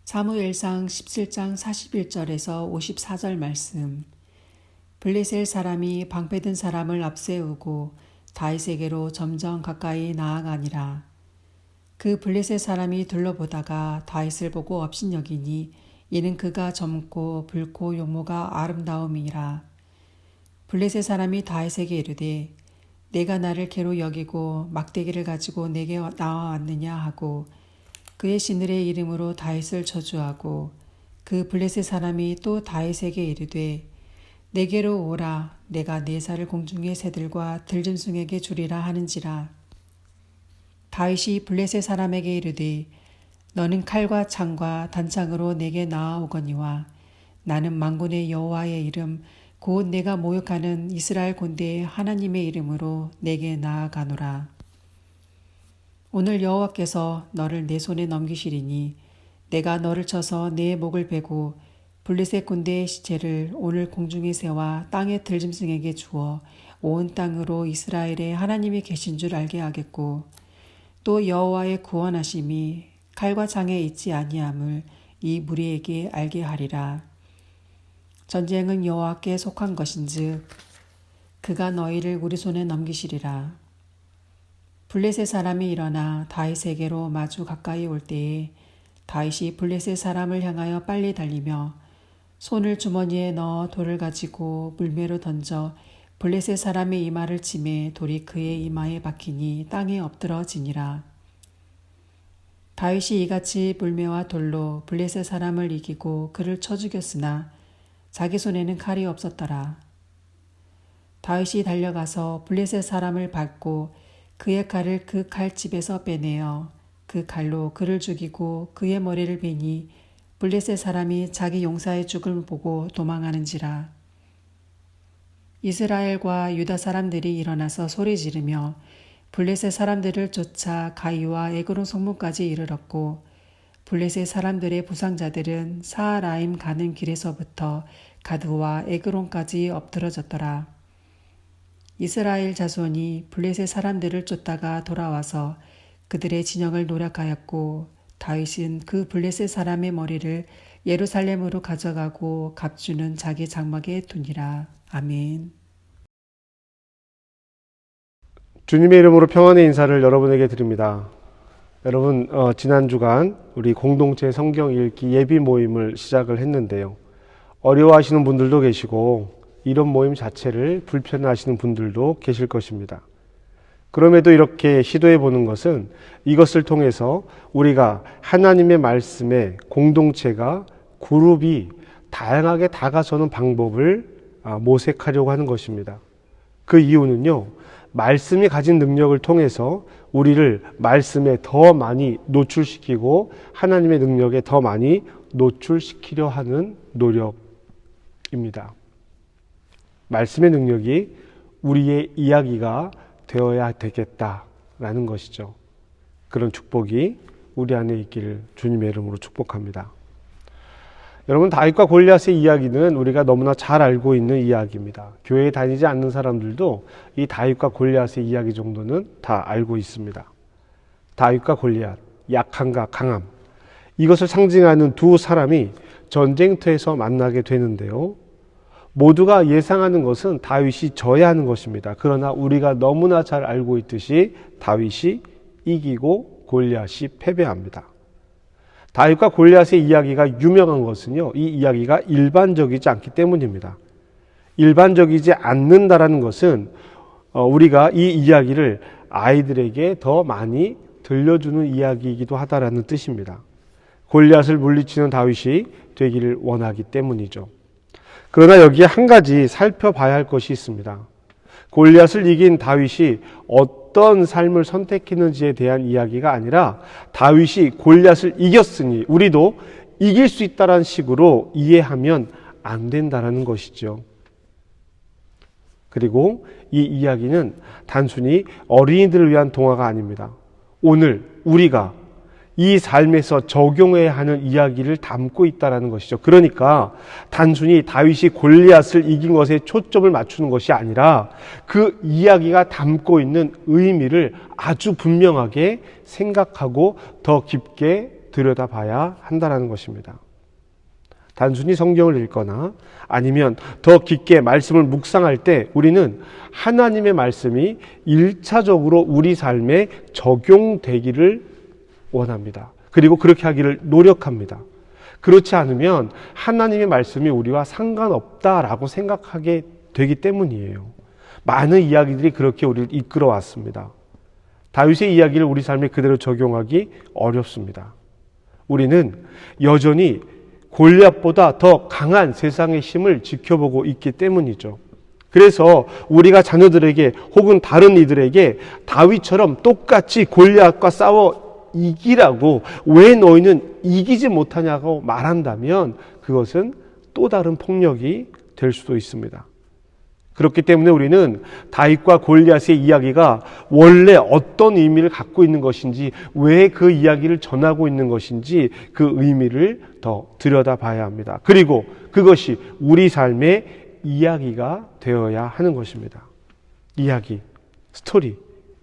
사무엘상 17장 41절에서 54절 말씀. 블레셋 사람이 방패든 사람을 앞세우고 다윗에게로 점점 가까이 나아가니라. 그 블레셋 사람이 둘러보다가 다윗을 보고 업신여기니 이는 그가 젊고 붉고 용모가 아름다움이라. 블레셋 사람이 다윗에게 이르되 내가 나를 개로 여기고 막대기를 가지고 내게 나와왔느냐 하고 그의 신들의 이름으로 다윗을 저주하고 그 블레셋 사람이 또 다윗에게 이르되 내게로 오라 내가 네 살을 공중의 새들과 들짐승에게 주리라 하는지라. 다윗이 블레셋 사람에게 이르되 너는 칼과 창과 단창으로 내게 나아오거니와 나는 만군의 여호와의 이름 곧 내가 모욕하는 이스라엘 군대의 하나님의 이름으로 내게 나아가노라. 오늘 여호와께서 너를 내 손에 넘기시리니 내가 너를 쳐서 내 목을 베고 블레셋 군대의 시체를 오늘 공중의 새와 땅의 들짐승에게 주어 온 땅으로 이스라엘의 하나님이 계신 줄 알게 하겠고 또 여호와의 구원하심이 칼과 창에 있지 아니함을 이 무리에게 알게 하리라. 전쟁은 여호와께 속한 것인즉 그가 너희를 우리 손에 넘기시리라. 블레셋 사람이 일어나 다윗에게로 마주 가까이 올 때에 다윗이 블레셋 사람을 향하여 빨리 달리며 손을 주머니에 넣어 돌을 가지고 물매로 던져 블레셋 사람의 이마를 치매 돌이 그의 이마에 박히니 땅에 엎드러지니라. 다윗이 이같이 물매와 돌로 블레셋 사람을 이기고 그를 쳐 죽였으나 자기 손에는 칼이 없었더라. 다윗이 달려가서 블레셋 사람을 밟고 그의 칼을 그 칼집에서 빼내어 그 칼로 그를 죽이고 그의 머리를 베니 블레셋 사람이 자기 용사의 죽음을 보고 도망하는지라. 이스라엘과 유다 사람들이 일어나서 소리 지르며 블레셋 사람들을 쫓아 가이와 에그론 성문까지 이르렀고 블레셋 사람들의 부상자들은 사하라임 가는 길에서부터 가드와 에그론까지 엎드러졌더라. 이스라엘 자손이 블레셋 사람들을 쫓다가 돌아와서 그들의 진영을 노략하였고 다윗은 그 블레셋 사람의 머리를 예루살렘으로 가져가고 갑주는 자기 장막에 두니라. 아멘. 주님의 이름으로 평안의 인사를 여러분에게 드립니다. 여러분, 지난 주간 우리 공동체 성경 읽기 예비 모임을 시작을 했는데요. 어려워하시는 분들도 계시고 이런 모임 자체를 불편해하시는 분들도 계실 것입니다. 그럼에도 이렇게 시도해 보는 것은 이것을 통해서 우리가 하나님의 말씀에 공동체가 그룹이 다양하게 다가서는 방법을 모색하려고 하는 것입니다. 그 이유는요, 말씀이 가진 능력을 통해서 우리를 말씀에 더 많이 노출시키고 하나님의 능력에 더 많이 노출시키려 하는 노력입니다. 말씀의 능력이 우리의 이야기가 되어야 되겠다라는 것이죠. 그런 축복이 우리 안에 있기를 주님의 이름으로 축복합니다. 여러분, 다윗과 골리앗의 이야기는 우리가 너무나 잘 알고 있는 이야기입니다. 교회에 다니지 않는 사람들도 이 다윗과 골리앗의 이야기 정도는 다 알고 있습니다. 다윗과 골리앗, 약함과 강함, 이것을 상징하는 두 사람이 전쟁터에서 만나게 되는데요. 모두가 예상하는 것은 다윗이 져야 하는 것입니다. 그러나 우리가 너무나 잘 알고 있듯이 다윗이 이기고 골리앗이 패배합니다. 다윗과 골리앗의 이야기가 유명한 것은요, 이 이야기가 일반적이지 않기 때문입니다. 일반적이지 않는다라는 것은 우리가 이 이야기를 아이들에게 더 많이 들려주는 이야기이기도 하다라는 뜻입니다. 골리앗을 물리치는 다윗이 되기를 원하기 때문이죠. 그러나 여기에 한 가지 살펴봐야 할 것이 있습니다. 골리앗을 이긴 다윗이 어떤 삶을 선택했는지에 대한 이야기가 아니라 다윗이 골리앗을 이겼으니 우리도 이길 수 있다는 식으로 이해하면 안 된다는 것이죠. 그리고 이 이야기는 단순히 어린이들을 위한 동화가 아닙니다. 오늘 우리가 이 삶에서 적용해야 하는 이야기를 담고 있다는 것이죠. 그러니까 단순히 다윗이 골리앗을 이긴 것에 초점을 맞추는 것이 아니라 그 이야기가 담고 있는 의미를 아주 분명하게 생각하고 더 깊게 들여다봐야 한다는 것입니다. 단순히 성경을 읽거나 아니면 더 깊게 말씀을 묵상할 때 우리는 하나님의 말씀이 1차적으로 우리 삶에 적용되기를 원합니다. 그리고 그렇게 하기를 노력합니다. 그렇지 않으면 하나님의 말씀이 우리와 상관없다라고 생각하게 되기 때문이에요. 많은 이야기들이 그렇게 우리를 이끌어 왔습니다. 다윗의 이야기를 우리 삶에 그대로 적용하기 어렵습니다. 우리는 여전히 골리앗보다 더 강한 세상의 힘을 지켜보고 있기 때문이죠. 그래서 우리가 자녀들에게 혹은 다른 이들에게 다윗처럼 똑같이 골리앗과 싸워 이기라고 왜 너희는 이기지 못하냐고 말한다면 그것은 또 다른 폭력이 될 수도 있습니다. 그렇기 때문에 우리는 다윗과 골리앗의 이야기가 원래 어떤 의미를 갖고 있는 것인지, 왜 그 이야기를 전하고 있는 것인지 그 의미를 더 들여다봐야 합니다. 그리고 그것이 우리 삶의 이야기가 되어야 하는 것입니다. 이야기, 스토리,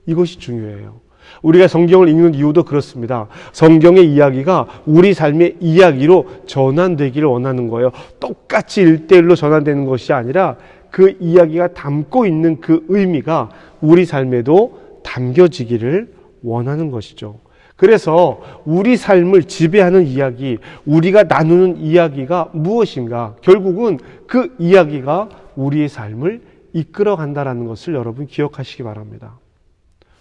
이것이 중요해요. 우리가 성경을 읽는 이유도 그렇습니다. 성경의 이야기가 우리 삶의 이야기로 전환되기를 원하는 거예요. 똑같이 1:1로 전환되는 것이 아니라 그 이야기가 담고 있는 그 의미가 우리 삶에도 담겨지기를 원하는 것이죠. 그래서 우리 삶을 지배하는 이야기, 우리가 나누는 이야기가 무엇인가? 결국은 그 이야기가 우리의 삶을 이끌어 간다는 것을 여러분 기억하시기 바랍니다.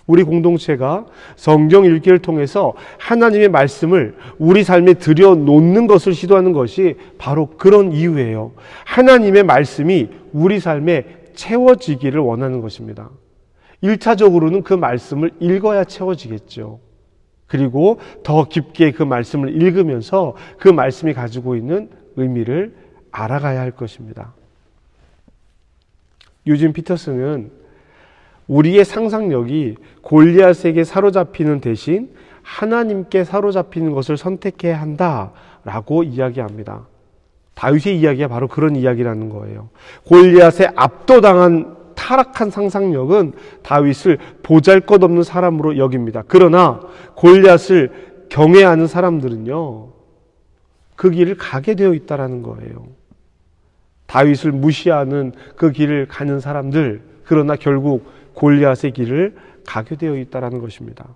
우리 공동체가 성경 읽기를 통해서 하나님의 말씀을 우리 삶에 들여놓는 것을 시도하는 것이 바로 그런 이유예요. 하나님의 말씀이 우리 삶에 채워지기를 원하는 것입니다. 1차적으로는 그 말씀을 읽어야 채워지겠죠. 그리고 더 깊게 그 말씀을 읽으면서 그 말씀이 가지고 있는 의미를 알아가야 할 것입니다. 유진 피터슨은 우리의 상상력이 골리앗에게 사로잡히는 대신 하나님께 사로잡히는 것을 선택해야 한다라고 이야기합니다. 다윗의 이야기가 바로 그런 이야기라는 거예요. 골리앗에 압도당한 타락한 상상력은 다윗을 보잘것없는 사람으로 여깁니다. 그러나 골리앗을 경외하는 사람들은요, 그 길을 가게 되어 있다는 거예요. 다윗을 무시하는 그 길을 가는 사람들, 그러나 결국 골리앗의 길을 가게 되어 있다는 것입니다.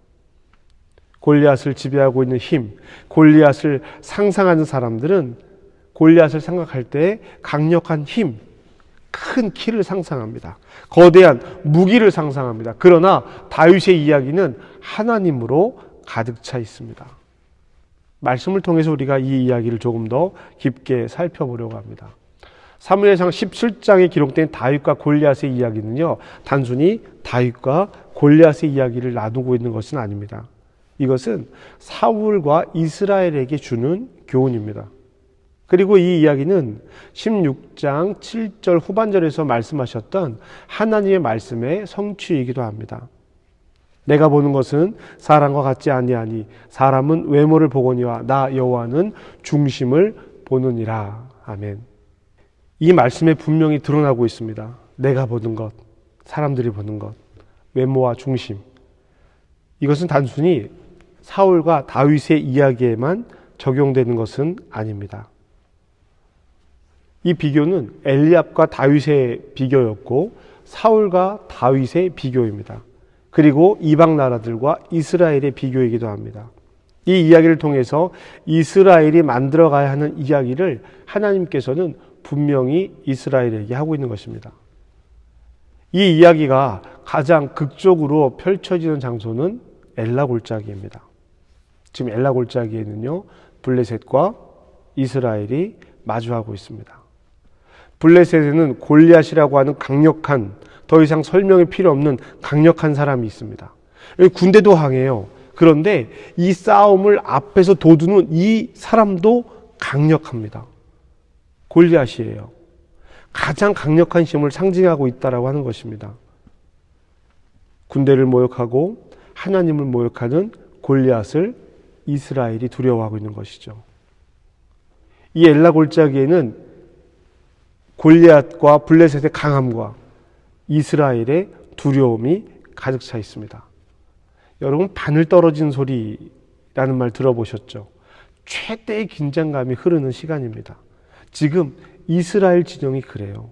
골리앗을 지배하고 있는 힘, 골리앗을 상상하는 사람들은 골리앗을 생각할 때 강력한 힘, 큰 키를 상상합니다. 거대한 무기를 상상합니다. 그러나 다윗의 이야기는 하나님으로 가득 차 있습니다. 말씀을 통해서 우리가 이 이야기를 조금 더 깊게 살펴보려고 합니다. 사무엘상 17장에 기록된 다윗과 골리앗의 이야기는요, 단순히 다윗과 골리앗의 이야기를 나누고 있는 것은 아닙니다. 이것은 사울과 이스라엘에게 주는 교훈입니다. 그리고 이 이야기는 16장 7절 후반절에서 말씀하셨던 하나님의 말씀의 성취이기도 합니다. 내가 보는 것은 사람과 같지 아니하니 사람은 외모를 보거니와 나 여호와는 중심을 보느니라. 아멘. 이 말씀에 분명히 드러나고 있습니다. 내가 보는 것, 사람들이 보는 것, 외모와 중심. 이것은 단순히 사울과 다윗의 이야기에만 적용되는 것은 아닙니다. 이 비교는 엘리압과 다윗의 비교였고 사울과 다윗의 비교입니다. 그리고 이방 나라들과 이스라엘의 비교이기도 합니다. 이 이야기를 통해서 이스라엘이 만들어가야 하는 이야기를 하나님께서는 분명히 이스라엘에게 하고 있는 것입니다. 이 이야기가 가장 극적으로 펼쳐지는 장소는 엘라 골짜기입니다. 지금 엘라 골짜기에는요, 블레셋과 이스라엘이 마주하고 있습니다. 블레셋에는 골리앗이라고 하는 강력한, 더 이상 설명이 필요 없는 강력한 사람이 있습니다. 여기 군대도 항해요. 그런데 이 싸움을 앞에서 도두는 이 사람도 강력합니다. 골리앗이에요. 가장 강력한 힘을 상징하고 있다라고 하는 것입니다. 군대를 모욕하고 하나님을 모욕하는 골리앗을 이스라엘이 두려워하고 있는 것이죠. 이 엘라 골짜기에는 골리앗과 블레셋의 강함과 이스라엘의 두려움이 가득 차 있습니다. 여러분, 바늘 떨어진 소리라는 말 들어보셨죠? 최대의 긴장감이 흐르는 시간입니다. 지금 이스라엘 진영이 그래요.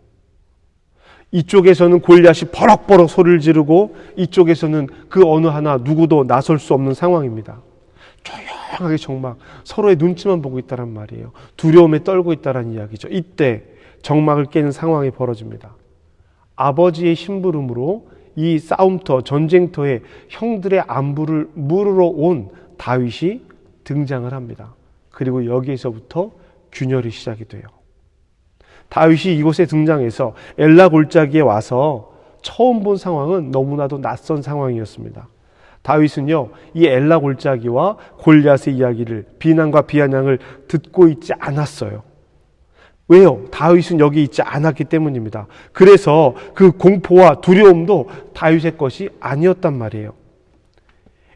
이쪽에서는 골리앗이 버럭버럭 소리를 지르고 이쪽에서는 그 어느 하나 누구도 나설 수 없는 상황입니다. 조용하게 정막 서로의 눈치만 보고 있다란 말이에요. 두려움에 떨고 있다란 이야기죠. 이때 정막을 깨는 상황이 벌어집니다. 아버지의 심부름으로 이 싸움터, 전쟁터에 형들의 안부를 물으러 온 다윗이 등장을 합니다. 그리고 여기에서부터 균열이 시작이 돼요. 다윗이 이곳에 등장해서 엘라 골짜기에 와서 처음 본 상황은 너무나도 낯선 상황이었습니다. 다윗은요, 이 엘라 골짜기와 골리앗의 이야기를, 비난과 비아냥을 듣고 있지 않았어요. 왜요? 다윗은 여기 있지 않았기 때문입니다. 그래서 그 공포와 두려움도 다윗의 것이 아니었단 말이에요.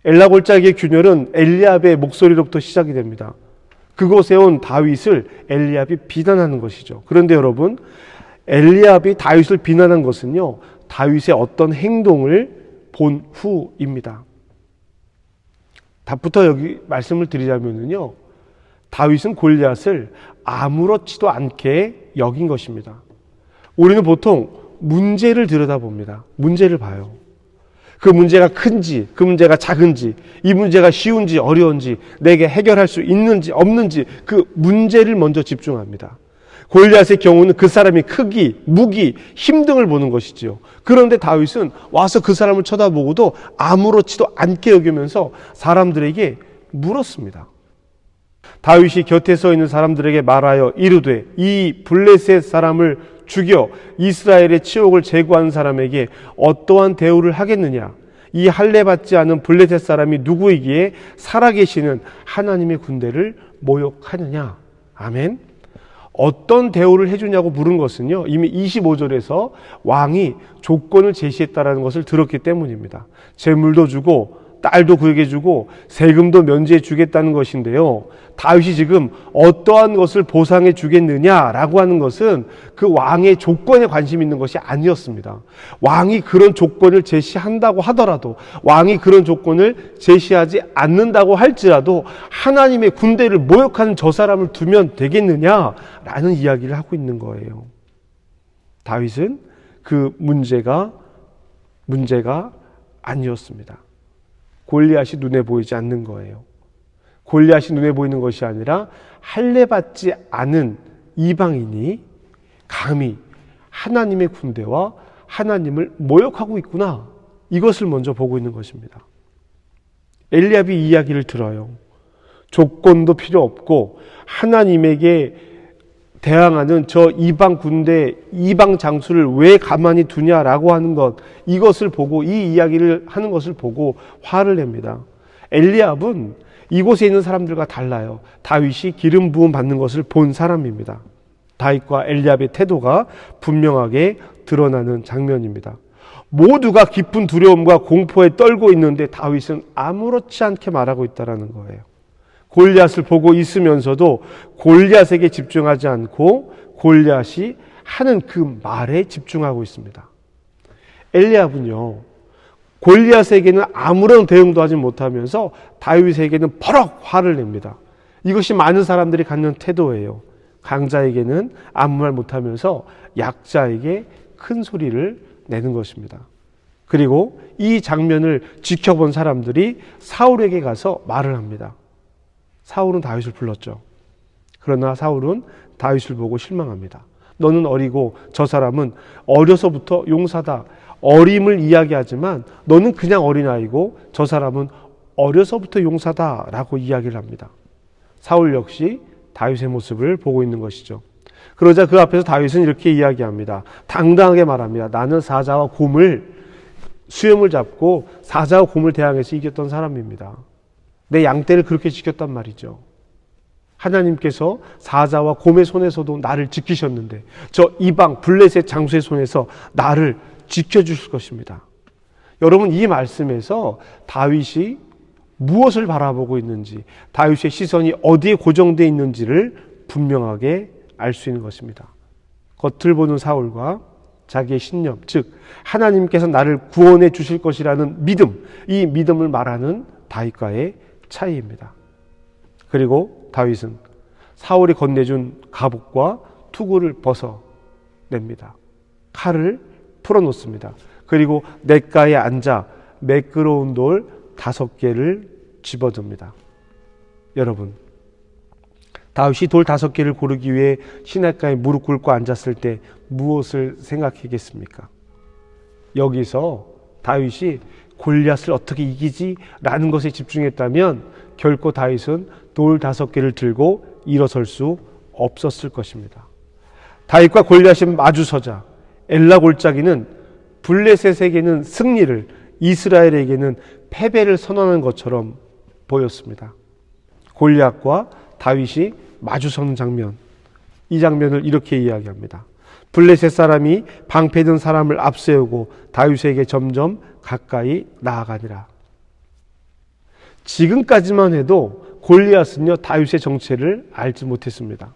엘라 골짜기의 균열은 엘리압의 목소리로부터 시작이 됩니다. 그곳에 온 다윗을 엘리압이 비난하는 것이죠. 그런데 여러분, 엘리압이 다윗을 비난한 것은요, 다윗의 어떤 행동을 본 후입니다. 답부터 여기 말씀을 드리자면요, 다윗은 골리앗을 아무렇지도 않게 여긴 것입니다. 우리는 보통 문제를 들여다봅니다. 문제를 봐요. 그 문제가 큰지, 그 문제가 작은지, 이 문제가 쉬운지 어려운지, 내게 해결할 수 있는지 없는지 그 문제를 먼저 집중합니다. 골리앗의 경우는 그 사람의 크기, 무기, 힘 등을 보는 것이지요. 그런데 다윗은 와서 그 사람을 쳐다보고도 아무렇지도 않게 여기면서 사람들에게 물었습니다. 다윗이 곁에 서 있는 사람들에게 말하여 이르되 이 블레셋 사람을 죽여 이스라엘의 치욕을 제거한 사람에게 어떠한 대우를 하겠느냐? 이 할례 받지 않은 블레셋 사람이 누구이기에 살아계시는 하나님의 군대를 모욕하느냐? 아멘. 어떤 대우를 해주냐고 물은 것은요, 이미 25절에서 왕이 조건을 제시했다라는 것을 들었기 때문입니다. 재물도 주고 딸도 그에게 주고 세금도 면제해 주겠다는 것인데요, 다윗이 지금 어떠한 것을 보상해 주겠느냐라고 하는 것은 그 왕의 조건에 관심 있는 것이 아니었습니다. 왕이 그런 조건을 제시한다고 하더라도, 왕이 그런 조건을 제시하지 않는다고 할지라도 하나님의 군대를 모욕하는 저 사람을 두면 되겠느냐라는 이야기를 하고 있는 거예요. 다윗은 그 문제가 아니었습니다. 골리앗이 눈에 보이지 않는 거예요. 골리앗이 눈에 보이는 것이 아니라 할례 받지 않은 이방인이 감히 하나님의 군대와 하나님을 모욕하고 있구나, 이것을 먼저 보고 있는 것입니다. 엘리압이 이 이야기를 들어요. 조건도 필요 없고 하나님에게 대항하는 저 이방 군대, 이방 장수를 왜 가만히 두냐라고 하는 것, 이것을 보고, 이 이야기를 하는 것을 보고 화를 냅니다. 엘리압은 이곳에 있는 사람들과 달라요. 다윗이 기름 부음 받는 것을 본 사람입니다. 다윗과 엘리압의 태도가 분명하게 드러나는 장면입니다. 모두가 깊은 두려움과 공포에 떨고 있는데 다윗은 아무렇지 않게 말하고 있다는 거예요. 골리앗을 보고 있으면서도 골리앗에게 집중하지 않고 골리앗이 하는 그 말에 집중하고 있습니다. 엘리압은요, 골리앗에게는 아무런 대응도 하지 못하면서 다윗에게는 버럭 화를 냅니다. 이것이 많은 사람들이 갖는 태도예요. 강자에게는 아무 말 못하면서 약자에게 큰 소리를 내는 것입니다. 그리고 이 장면을 지켜본 사람들이 사울에게 가서 말을 합니다. 사울은 다윗을 불렀죠. 그러나 사울은 다윗을 보고 실망합니다. 너는 어리고 저 사람은 어려서부터 용사다. 어림을 이야기하지만 너는 그냥 어린아이고 저 사람은 어려서부터 용사다라고 이야기를 합니다. 사울 역시 다윗의 모습을 보고 있는 것이죠. 그러자 그 앞에서 다윗은 이렇게 이야기합니다. 당당하게 말합니다. 나는 사자와 곰을, 수염을 잡고 사자와 곰을 대항해서 이겼던 사람입니다. 내 양떼를 그렇게 지켰단 말이죠. 하나님께서 사자와 곰의 손에서도 나를 지키셨는데 저 이방 블레셋 장수의 손에서 나를 지켜주실 것입니다. 여러분, 이 말씀에서 다윗이 무엇을 바라보고 있는지, 다윗의 시선이 어디에 고정되어 있는지를 분명하게 알 수 있는 것입니다. 겉을 보는 사울과 자기의 신념, 즉 하나님께서 나를 구원해 주실 것이라는 믿음, 이 믿음을 말하는 다윗과의 차이입니다. 그리고 다윗은 사울이 건네준 갑옷과 투구를 벗어냅니다. 칼을 풀어놓습니다. 그리고 냇가에 앉아 매끄러운 돌 5개를 집어듭니다. 여러분, 다윗이 돌 5개를 고르기 위해 시냇가에 무릎 꿇고 앉았을 때 무엇을 생각하겠습니까? 여기서 다윗이 골리앗을 어떻게 이기지? 라는 것에 집중했다면 결코 다윗은 돌 5개를 들고 일어설 수 없었을 것입니다. 다윗과 골리앗이 마주서자 엘라 골짜기는 블레셋에게는 승리를, 이스라엘에게는 패배를 선언하는 것처럼 보였습니다. 골리앗과 다윗이 마주서는 장면, 이 장면을 이렇게 이야기합니다. 블레셋 사람이 방패든 사람을 앞세우고 다윗에게 점점 가까이 나아가니라. 지금까지만 해도 골리앗은요, 다윗의 정체를 알지 못했습니다.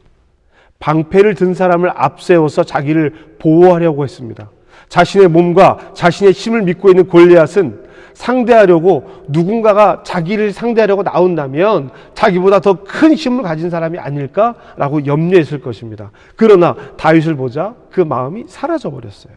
방패를 든 사람을 앞세워서 자기를 보호하려고 했습니다. 자신의 몸과 자신의 힘을 믿고 있는 골리앗은 상대하려고, 누군가가 자기를 상대하려고 나온다면 자기보다 더 큰 힘을 가진 사람이 아닐까라고 염려했을 것입니다. 그러나 다윗을 보자 그 마음이 사라져버렸어요.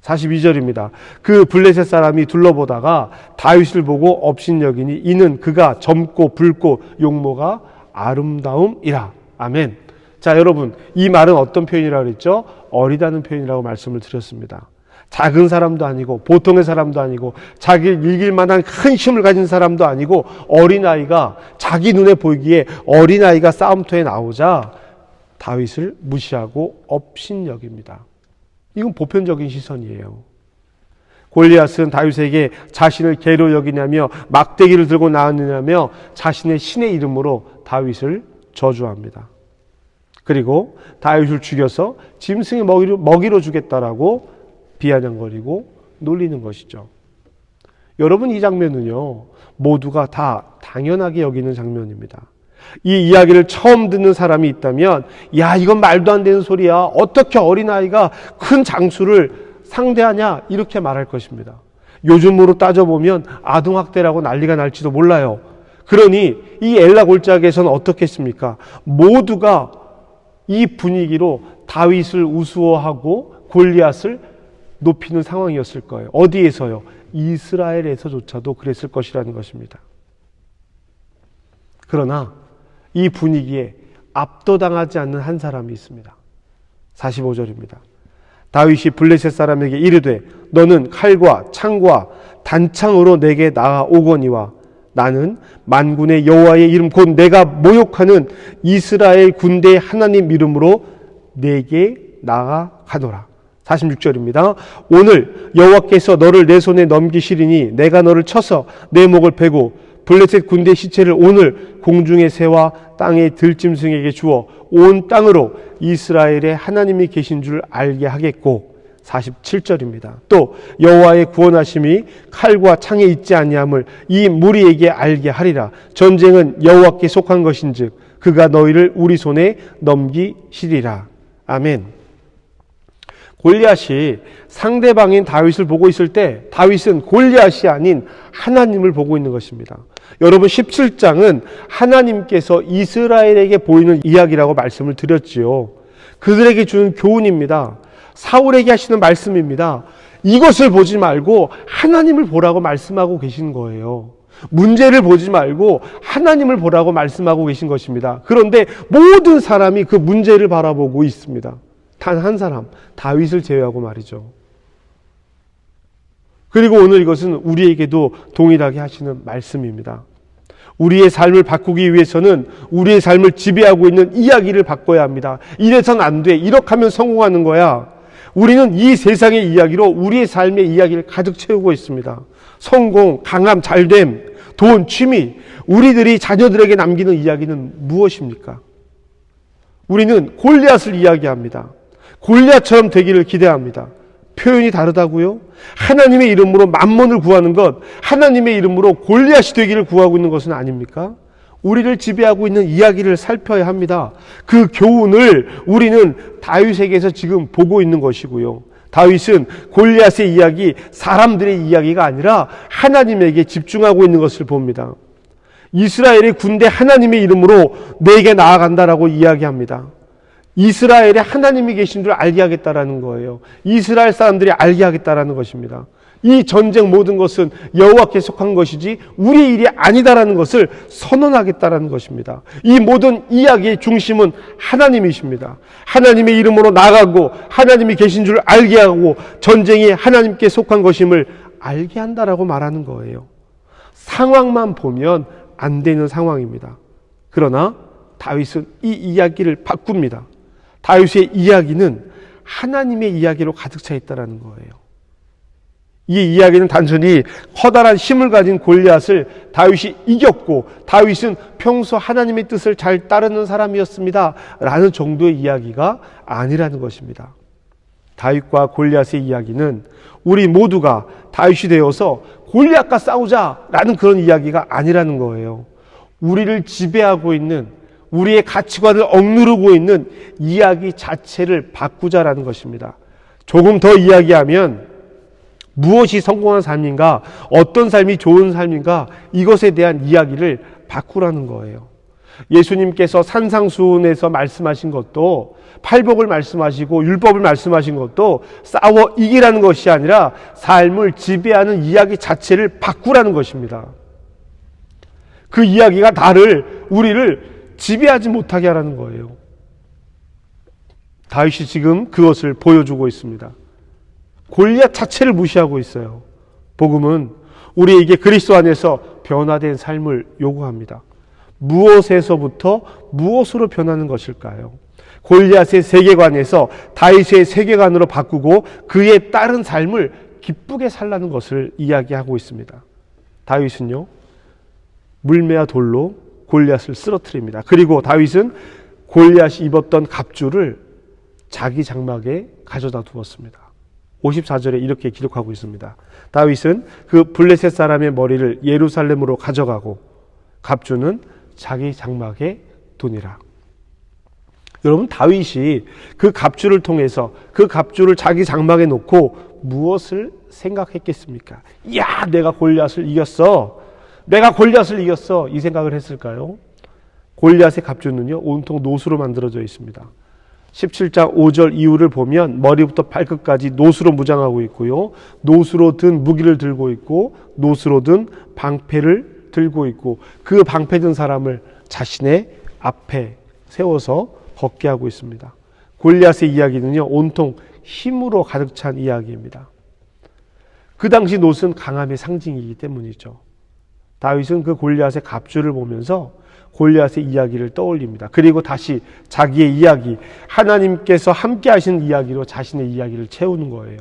42절입니다. 그 블레셋 사람이 둘러보다가 다윗을 보고 업신여기니 이는 그가 젊고 붉고 용모가 아름다움이라. 아멘. 자, 여러분, 이 말은 어떤 표현이라고 그랬죠? 어리다는 표현이라고 말씀을 드렸습니다. 작은 사람도 아니고 보통의 사람도 아니고 자기를 이길 만한 큰 힘을 가진 사람도 아니고 어린아이가, 자기 눈에 보이기에 어린아이가 싸움터에 나오자 다윗을 무시하고 업신여깁니다. 이건 보편적인 시선이에요. 골리앗은 다윗에게 자신을 개로 여기냐며 막대기를 들고 나왔느냐며 자신의 신의 이름으로 다윗을 저주합니다. 그리고 다윗을 죽여서 짐승의 먹이로 주겠다라고 비아냥거리고 놀리는 것이죠. 여러분, 이 장면은요, 모두가 다 당연하게 여기는 장면입니다. 이 이야기를 처음 듣는 사람이 있다면, 야, 이건 말도 안 되는 소리야. 어떻게 어린아이가 큰 장수를 상대하냐? 이렇게 말할 것입니다. 요즘으로 따져보면 아동학대라고 난리가 날지도 몰라요. 그러니 이 엘라 골짜기에서는 어떻겠습니까? 모두가 이 분위기로 다윗을 우스워하고 골리앗을 높이는 상황이었을 거예요. 어디에서요? 이스라엘에서조차도 그랬을 것이라는 것입니다. 그러나 이 분위기에 압도당하지 않는 한 사람이 있습니다. 45절입니다. 다윗이 블레셋 사람에게 이르되 너는 칼과 창과 단창으로 내게 나아오거니와 나는 만군의 여호와의 이름 곧 내가 모욕하는 이스라엘 군대의 하나님 이름으로 내게 나아가노라. 46절입니다. 오늘 여호와께서 너를 내 손에 넘기시리니 내가 너를 쳐서 내 목을 베고 블레셋 군대 시체를 오늘 공중의 새와 땅의 들짐승에게 주어 온 땅으로 이스라엘의 하나님이 계신 줄 알게 하겠고. 47절입니다. 또 여호와의 구원하심이 칼과 창에 있지 아니함을 이 무리에게 알게 하리라. 전쟁은 여호와께 속한 것인즉 그가 너희를 우리 손에 넘기시리라. 아멘. 골리앗이 상대방인 다윗을 보고 있을 때 다윗은 골리앗이 아닌 하나님을 보고 있는 것입니다. 여러분, 17장은 하나님께서 이스라엘에게 보이는 이야기라고 말씀을 드렸지요. 그들에게 주는 교훈입니다. 사울에게 하시는 말씀입니다. 이것을 보지 말고 하나님을 보라고 말씀하고 계신 거예요. 문제를 보지 말고 하나님을 보라고 말씀하고 계신 것입니다. 그런데 모든 사람이 그 문제를 바라보고 있습니다. 단 한 사람, 다윗을 제외하고 말이죠. 그리고 오늘 이것은 우리에게도 동일하게 하시는 말씀입니다. 우리의 삶을 바꾸기 위해서는 우리의 삶을 지배하고 있는 이야기를 바꿔야 합니다. 이래선 안 돼. 이렇게 하면 성공하는 거야. 우리는 이 세상의 이야기로 우리의 삶의 이야기를 가득 채우고 있습니다. 성공, 강함, 잘됨, 돈, 취미, 우리들이 자녀들에게 남기는 이야기는 무엇입니까? 우리는 골리앗을 이야기합니다. 골리앗처럼 되기를 기대합니다. 표현이 다르다고요? 하나님의 이름으로 만몬을 구하는 것, 하나님의 이름으로 골리앗이 되기를 구하고 있는 것은 아닙니까? 우리를 지배하고 있는 이야기를 살펴야 합니다. 그 교훈을 우리는 다윗에게서 지금 보고 있는 것이고요. 다윗은 골리앗의 이야기, 사람들의 이야기가 아니라 하나님에게 집중하고 있는 것을 봅니다. 이스라엘의 군대 하나님의 이름으로 내게 나아간다라고 이야기합니다. 이스라엘에 하나님이 계신 줄 알게 하겠다라는 거예요. 이스라엘 사람들이 알게 하겠다라는 것입니다. 이 전쟁 모든 것은 여호와께 속한 것이지 우리의 일이 아니다라는 것을 선언하겠다라는 것입니다. 이 모든 이야기의 중심은 하나님이십니다. 하나님의 이름으로 나가고 하나님이 계신 줄 알게 하고 전쟁이 하나님께 속한 것임을 알게 한다라고 말하는 거예요. 상황만 보면 안 되는 상황입니다. 그러나 다윗은 이 이야기를 바꿉니다. 다윗의 이야기는 하나님의 이야기로 가득 차 있다는 거예요. 이 이야기는 단순히 커다란 힘을 가진 골리앗을 다윗이 이겼고 다윗은 평소 하나님의 뜻을 잘 따르는 사람이었습니다 라는 정도의 이야기가 아니라는 것입니다. 다윗과 골리앗의 이야기는 우리 모두가 다윗이 되어서 골리앗과 싸우자라는 그런 이야기가 아니라는 거예요. 우리를 지배하고 있는, 우리의 가치관을 억누르고 있는 이야기 자체를 바꾸자라는 것입니다. 조금 더 이야기하면 무엇이 성공한 삶인가, 어떤 삶이 좋은 삶인가, 이것에 대한 이야기를 바꾸라는 거예요. 예수님께서 산상수훈에서 말씀하신 것도, 팔복을 말씀하시고 율법을 말씀하신 것도 싸워 이기라는 것이 아니라 삶을 지배하는 이야기 자체를 바꾸라는 것입니다. 그 이야기가 우리를 지배하지 못하게 하라는 거예요. 다윗이 지금 그것을 보여주고 있습니다. 골리앗 자체를 무시하고 있어요. 복음은 우리에게 그리스도 안에서 변화된 삶을 요구합니다. 무엇에서부터 무엇으로 변하는 것일까요? 골리앗의 세계관에서 다윗의 세계관으로 바꾸고 그에 따른 삶을 기쁘게 살라는 것을 이야기하고 있습니다. 다윗은요, 물매와 돌로 골리앗을 쓰러뜨립니다. 그리고 다윗은 골리앗이 입었던 갑주를 자기 장막에 가져다 두었습니다. 54절에 이렇게 기록하고 있습니다. 다윗은 그 블레셋 사람의 머리를 예루살렘으로 가져가고 갑주는 자기 장막에 두니라. 여러분, 다윗이 그 갑주를 통해서 그 갑주를 자기 장막에 놓고 무엇을 생각했겠습니까? 이야, 내가 골리앗을 이겼어. 내가 골리앗을 이겼어. 이 생각을 했을까요? 골리앗의 갑주는요, 온통 노수로 만들어져 있습니다. 17장 5절 이후를 보면 머리부터 발끝까지 노수로 무장하고 있고요. 노수로 든 무기를 들고 있고 노수로 든 방패를 들고 있고 그 방패 든 사람을 자신의 앞에 세워서 걷게 하고 있습니다. 골리앗의 이야기는요, 온통 힘으로 가득 찬 이야기입니다. 그 당시 노수는 강함의 상징이기 때문이죠. 다윗은 그 골리앗의 갑주를 보면서 골리앗의 이야기를 떠올립니다. 그리고 다시 자기의 이야기, 하나님께서 함께 하신 이야기로 자신의 이야기를 채우는 거예요.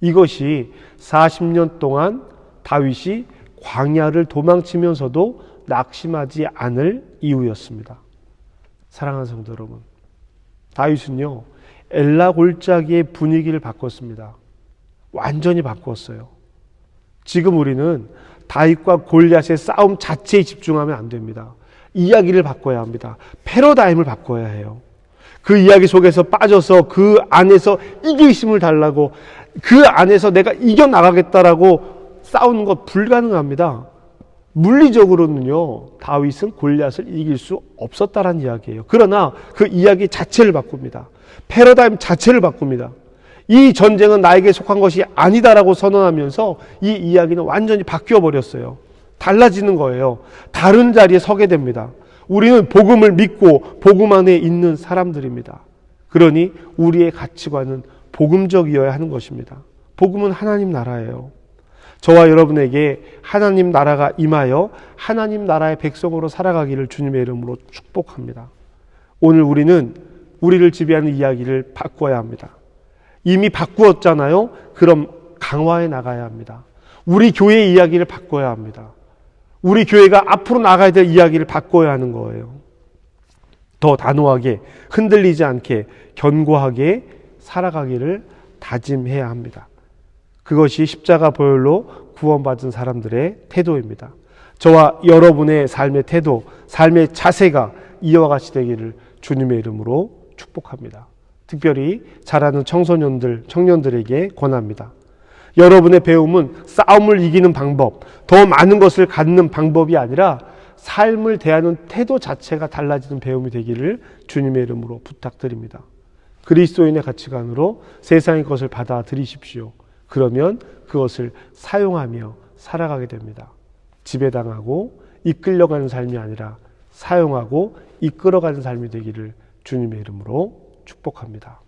이것이 40년 동안 다윗이 광야를 도망치면서도 낙심하지 않을 이유였습니다. 사랑하는 성도 여러분, 다윗은요, 엘라 골짜기의 분위기를 바꿨습니다. 완전히 바꿨어요. 지금 우리는 다윗과 골리앗의 싸움 자체에 집중하면 안 됩니다. 이야기를 바꿔야 합니다. 패러다임을 바꿔야 해요. 그 이야기 속에서 빠져서 그 안에서 이기심을 달라고, 그 안에서 내가 이겨나가겠다라고 싸우는 것 불가능합니다. 물리적으로는요, 다윗은 골리앗을 이길 수 없었다라는 이야기예요. 그러나 그 이야기 자체를 바꿉니다. 패러다임 자체를 바꿉니다. 이 전쟁은 나에게 속한 것이 아니다라고 선언하면서 이 이야기는 완전히 바뀌어 버렸어요. 달라지는 거예요. 다른 자리에 서게 됩니다. 우리는 복음을 믿고 복음 안에 있는 사람들입니다. 그러니 우리의 가치관은 복음적이어야 하는 것입니다. 복음은 하나님 나라예요. 저와 여러분에게 하나님 나라가 임하여 하나님 나라의 백성으로 살아가기를 주님의 이름으로 축복합니다. 오늘 우리는 우리를 지배하는 이야기를 바꿔야 합니다. 이미 바꾸었잖아요. 그럼 강화해 나가야 합니다. 우리 교회의 이야기를 바꿔야 합니다. 우리 교회가 앞으로 나가야 될 이야기를 바꿔야 하는 거예요. 더 단호하게, 흔들리지 않게, 견고하게 살아가기를 다짐해야 합니다. 그것이 십자가 보혈로 구원받은 사람들의 태도입니다. 저와 여러분의 삶의 태도, 삶의 자세가 이와 같이 되기를 주님의 이름으로 축복합니다. 특별히 자라는 청년들에게 권합니다. 여러분의 배움은 싸움을 이기는 방법, 더 많은 것을 갖는 방법이 아니라 삶을 대하는 태도 자체가 달라지는 배움이 되기를 주님의 이름으로 부탁드립니다. 그리스도인의 가치관으로 세상의 것을 받아들이십시오. 그러면 그것을 사용하며 살아가게 됩니다. 지배당하고 이끌려가는 삶이 아니라 사용하고 이끌어가는 삶이 되기를 주님의 이름으로 축복합니다.